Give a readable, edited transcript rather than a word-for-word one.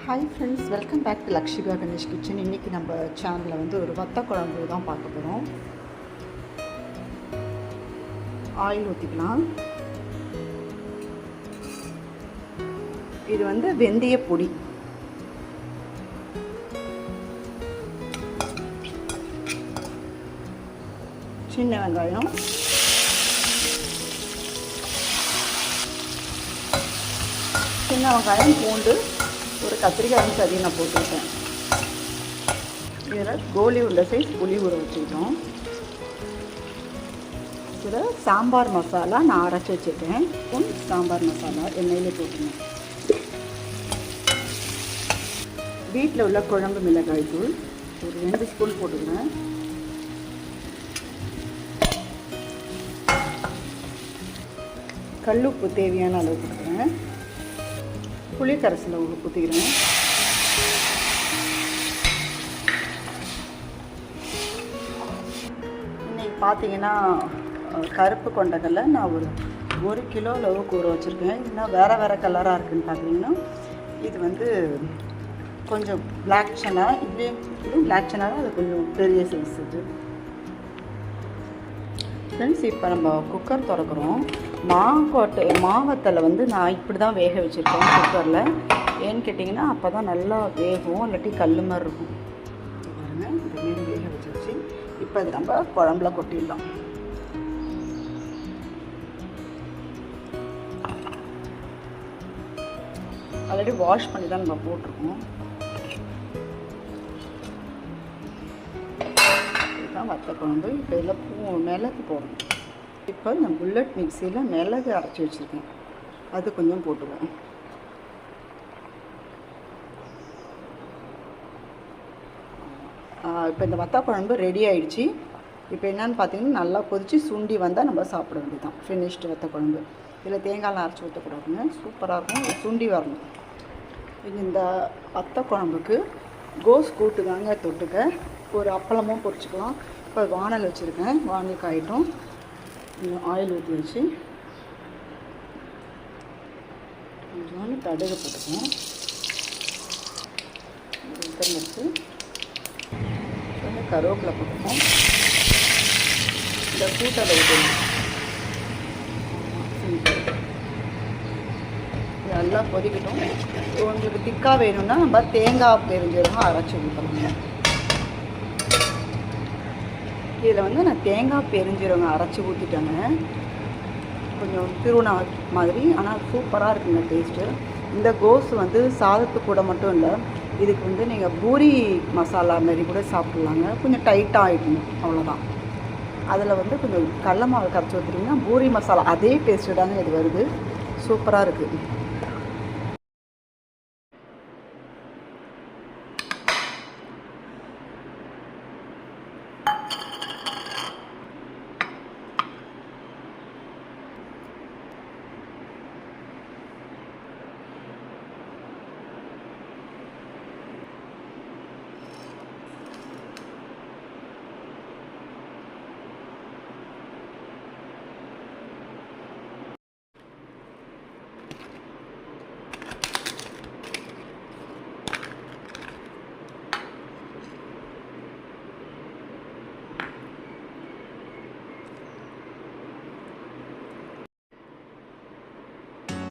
Hi friends, welcome back to Lakshika Ganesh kitchen. இன்றைக்கி நம்ம சேனலில் வந்து ஒரு வத்த குழம்பு தான் பார்க்க போகிறோம். ஆயில் ஊற்றிக்கலாம். இது வந்து வெந்தய பொடி, சின்ன வெங்காயம், சின்ன வெங்காயம், பூண்டு, ஒரு கத்திரிக்காய் சரி நான் போட்டுவிட்டேன். இதில் கோலி உருண்டை சைஸ் புளி ஊற வச்சுக்கிட்டோம். இதில் சாம்பார் மசாலா நான் அரைச்சி வச்சுருக்கேன். சாம்பார் மசாலா எண்ணெயிலே போட்டுருங்க. வீட்டில் உள்ள குழம்பு மிளகாய் தூள் ஒரு 2 ஸ்பூன் போட்டுக்கிறேன். கல்லுப்பு தேவையான அளவு போட்டுக்கிறேன். புளி கரைசலை ஊற்றிக்கிறேன். இன்றைக்கி பார்த்தீங்கன்னா கருப்பு கொண்டக்கடலை நான் ஒரு கிலோ அளவுக்கு ஊற வச்சுருக்கேன். இன்னும் வேறு கலராக இருக்குதுன்னு பார்த்தீங்கன்னா இது வந்து கொஞ்சம் பிளாக் சன்னா, இதுவும் பிளாக் சன்னா அது கொஞ்சம் பெரிய சைஸ். இது ஃப்ரெண்ட்ஸ், இப்போ நம்ம குக்கர் திறக்கிறோம். மாவத்தில் வந்து நான் இப்படி தான் வேக வச்சுருக்கேன் குக்கரில். ஏன்னு கேட்டிங்கன்னா அப்போ தான் நல்லா வேகும், இல்லாட்டி கல் மாதிரி இருக்கும். பாருங்கள், இந்த மாரி வேக வச்சிருச்சு. இப்போ அது நம்ம குழம்புல கொட்டிடலாம். ஆல்ரெடி வாஷ் பண்ணி தான் நம்ம போட்டிருக்கோம். இதுதான் வத்த குழம்பு. இப்போ இதில் மிளகு போடணும். இப்போ நான் புல்லட் மிக்சியில் மிளகு அரைச்சி வச்சுருக்கேன், அது கொஞ்சம் போட்டுக்குவேன். இப்போ இந்த வத்த குழம்பு ரெடி ஆகிடுச்சு. இப்போ என்னென்னு பார்த்தீங்கன்னா நல்லா கொதித்து சுண்டி வந்தால் நம்ம சாப்பிட வேண்டியதான். ஃபினிஷ்டு வத்த குழம்பு. இதில் தேங்காய்லாம் அரைச்சி ஊற்றக்கூடாதுங்க, சூப்பராக இருக்கும். சுண்டி வரணும். இந்த வத்த குழம்புக்கு கோஸ் கூட்டு தாங்க தொட்டுக்க. ஒரு அப்பளமும் பொரிச்சிக்கலாம். இப்போ வானல் வச்சுருக்கேன். வானல் காயிட்டும். ஆயில் ஊற்றி வச்சு கொஞ்சம் கடுகு போட்டுக்கணும். வச்சு கொஞ்சம் கருவேப்பிலை போட்டுக்கணும். இந்த கூட்டலை ஊற்றணும். நல்லா கொதிக்கட்டும். உங்களுக்கு திக்காக வேணும்னா நம்ம தேங்காய் பெருஞ்சீரகம் அரைச்சி ஊற்றணும். இதில் வந்து நான் தேங்காய் பெருஞ்சீரகம் அரைச்சி ஊற்றிட்டேங்க. கொஞ்சம் திருவண்ணா மாதிரி, ஆனால் சூப்பராக இருக்குங்க டேஸ்ட்டு. இந்த கோஸ் வந்து சாதத்து கூட மட்டும் இல்லை, இதுக்கு வந்து நீங்கள் பூரி மசாலா மாரி கூட சாப்பிட்லாங்க. கொஞ்சம் டைட்டாக ஆகிடணும், அவ்வளோதான். அதில் வந்து கொஞ்சம் கடல மாவு கரைச்சி ஊற்றுட்டிங்கன்னா பூரி மசாலா அதே டேஸ்ட்டு தாங்க இது வருது. சூப்பராக இருக்குது.